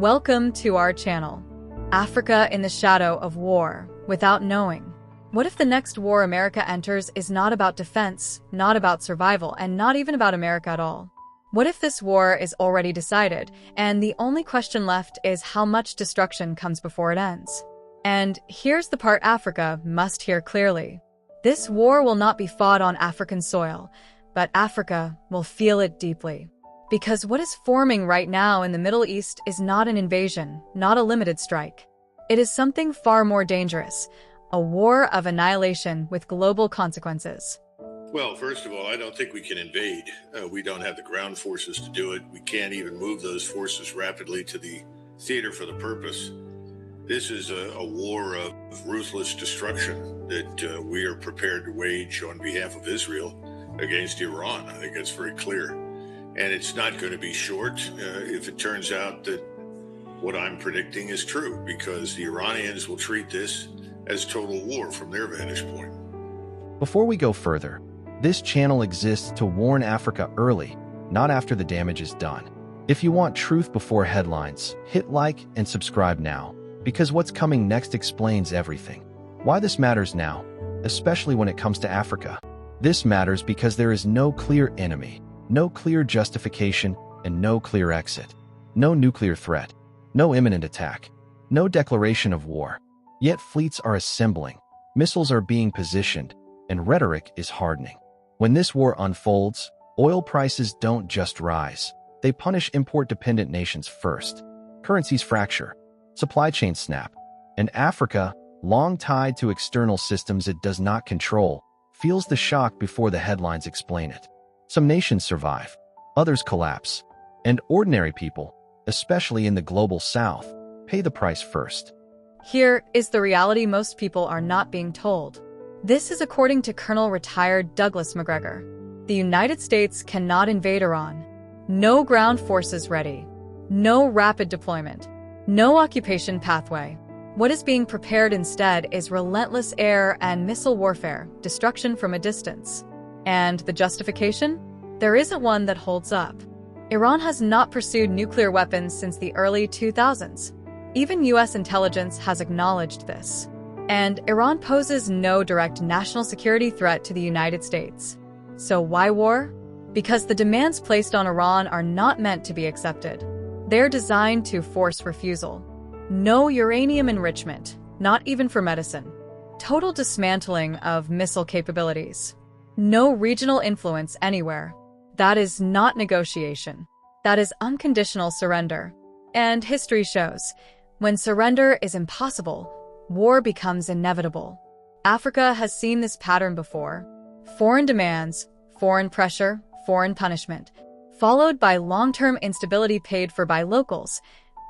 Welcome to our channel. Africa in the shadow of war, without knowing. What if the next war America enters is not about defense, not about survival, and not even about America at all? What if this war is already decided, and the only question left is how much destruction comes before it ends? And here's the part Africa must hear clearly. This war will not be fought on African soil, but Africa will feel it deeply. Because what is forming right now in the Middle East is not an invasion, not a limited strike. It is something far more dangerous, a war of annihilation with global consequences. Well, first of all, I don't think we can invade. We don't have the ground forces to do it. We can't even move those forces rapidly to the theater for the purpose. This is a war of ruthless destruction that we are prepared to wage on behalf of Israel against Iran. I think that's very clear. And it's not going to be short if it turns out that what I'm predicting is true, because the Iranians will treat this as total war from their vantage point. Before we go further, this channel exists to warn Africa early, not after the damage is done. If you want truth before headlines, hit like and subscribe now, because what's coming next explains everything. Why this matters now, especially when it comes to Africa. This matters because there is no clear enemy, no clear justification, and no clear exit. No nuclear threat, no imminent attack, no declaration of war. Yet fleets are assembling, missiles are being positioned, and rhetoric is hardening. When this war unfolds, oil prices don't just rise. They punish import-dependent nations first. Currencies fracture, supply chains snap, and Africa, long tied to external systems it does not control, feels the shock before the headlines explain it. Some nations survive, others collapse, and ordinary people, especially in the global south, pay the price first. Here is the reality most people are not being told. This is according to Colonel retired Douglas McGregor. The United States cannot invade Iran. No ground forces ready. No rapid deployment. No occupation pathway. What is being prepared instead is relentless air and missile warfare, destruction from a distance. And the justification? There isn't one that holds up. Iran has not pursued nuclear weapons since the early 2000s. Even US intelligence has acknowledged this. And Iran poses no direct national security threat to the United States. So why war? Because the demands placed on Iran are not meant to be accepted. They're designed to force refusal. No uranium enrichment, not even for medicine. Total dismantling of missile capabilities. No regional influence anywhere. That is not negotiation. That is unconditional surrender. And history shows, when surrender is impossible, war becomes inevitable. Africa has seen this pattern before. Foreign demands, foreign pressure, foreign punishment, followed by long-term instability paid for by locals,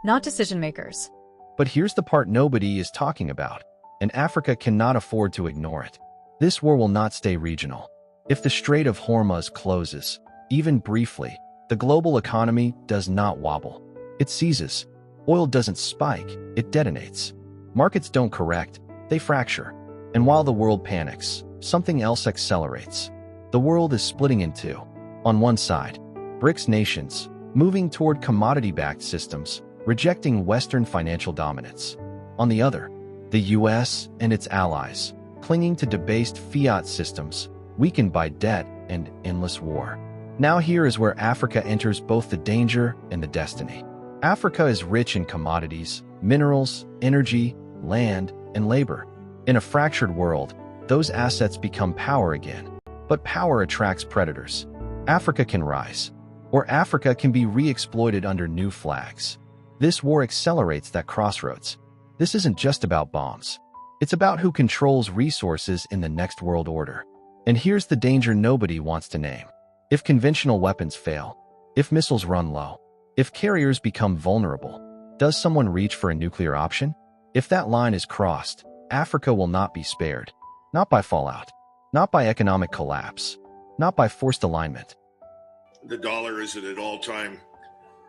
not decision-makers. But here's the part nobody is talking about, and Africa cannot afford to ignore it. This war will not stay regional. If the Strait of Hormuz closes, even briefly, the global economy does not wobble. It seizes. Oil doesn't spike, it detonates. Markets don't correct, they fracture. And while the world panics, something else accelerates. The world is splitting in two. On one side, BRICS nations, moving toward commodity-backed systems, rejecting Western financial dominance. On the other, the US and its allies, clinging to debased fiat systems, weakened by debt and endless war. Now here is where Africa enters both the danger and the destiny. Africa is rich in commodities, minerals, energy, land, and labor. In a fractured world, those assets become power again. But power attracts predators. Africa can rise, or Africa can be re-exploited under new flags. This war accelerates that crossroads. This isn't just about bombs. It's about who controls resources in the next world order. And here's the danger nobody wants to name. If conventional weapons fail, if missiles run low, if carriers become vulnerable, does someone reach for a nuclear option? If that line is crossed, Africa will not be spared. Not by fallout, not by economic collapse, not by forced alignment. The dollar is at an all-time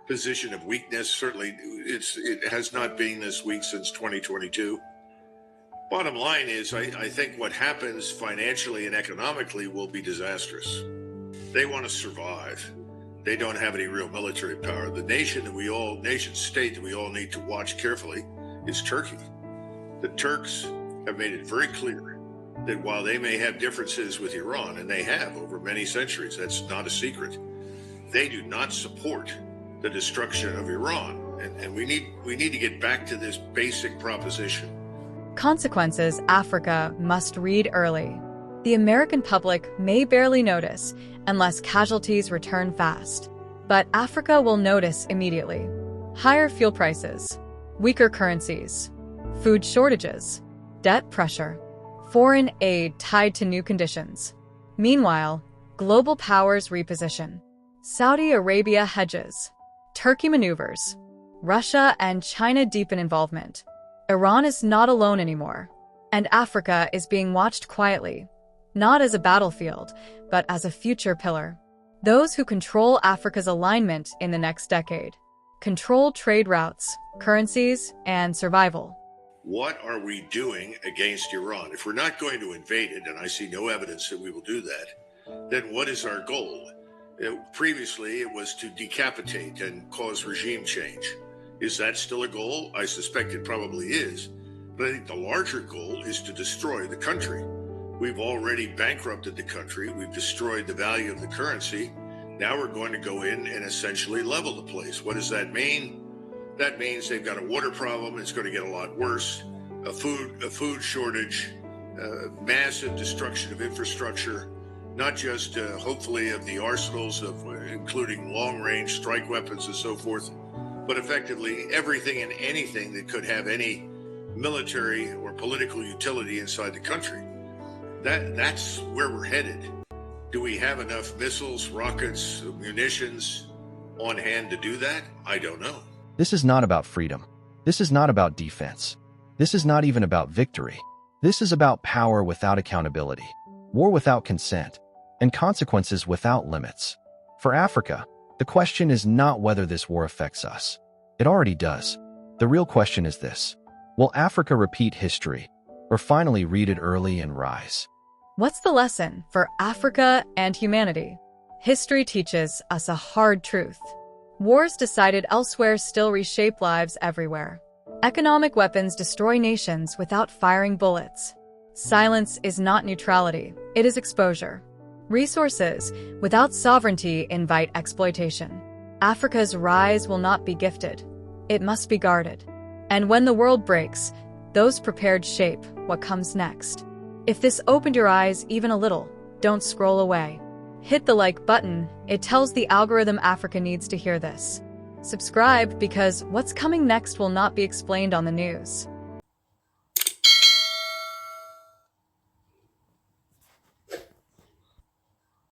position of weakness. Certainly, it has not been this weak since 2022. Bottom line is, I think what happens financially and economically will be disastrous. They want to survive. They don't have any real military power. The nation state that we all need to watch carefully is Turkey. The Turks have made it very clear that while they may have differences with Iran, and they have over many centuries, that's not a secret, they do not support the destruction of Iran. And we need to get back to this basic proposition. Consequences Africa must read early. The American public may barely notice unless casualties return fast. But Africa will notice immediately. Higher fuel prices, weaker currencies, food shortages, debt pressure, foreign aid tied to new conditions. Meanwhile, global powers reposition. Saudi Arabia hedges. Turkey maneuvers. Russia and China deepen involvement. Iran is not alone anymore. And Africa is being watched quietly, not as a battlefield, but as a future pillar. Those who control Africa's alignment in the next decade control trade routes, currencies, and survival. What are we doing against Iran? If we're not going to invade it, and I see no evidence that we will do that, then what is our goal? Previously, it was to decapitate and cause regime change. Is that still a goal? I suspect it probably is. But I think the larger goal is to destroy the country. We've already bankrupted the country. We've destroyed the value of the currency. Now we're going to go in and essentially level the place. What does that mean? That means they've got a water problem. It's going to get a lot worse. A food shortage, massive destruction of infrastructure, not just hopefully of the arsenals of including long-range strike weapons and so forth, but effectively everything and anything that could have any military or political utility inside the country. That's where we're headed. Do we have enough missiles, rockets, munitions on hand to do that? I don't know. This is not about freedom. This is not about defense. This is not even about victory. This is about power without accountability, war without consent, and consequences without limits. For Africa, the question is not whether this war affects us. It already does. The real question is this: will Africa repeat history, or finally read it early and rise? What's the lesson for Africa and humanity? History teaches us a hard truth. Wars decided elsewhere still reshape lives everywhere. Economic weapons destroy nations without firing bullets. Silence is not neutrality, it is exposure. Resources without sovereignty invite exploitation. Africa's rise will not be gifted. It must be guarded. And when the world breaks, those prepared shape what comes next. If this opened your eyes even a little, don't scroll away. Hit the like button, it tells the algorithm Africa needs to hear this. Subscribe because what's coming next will not be explained on the news.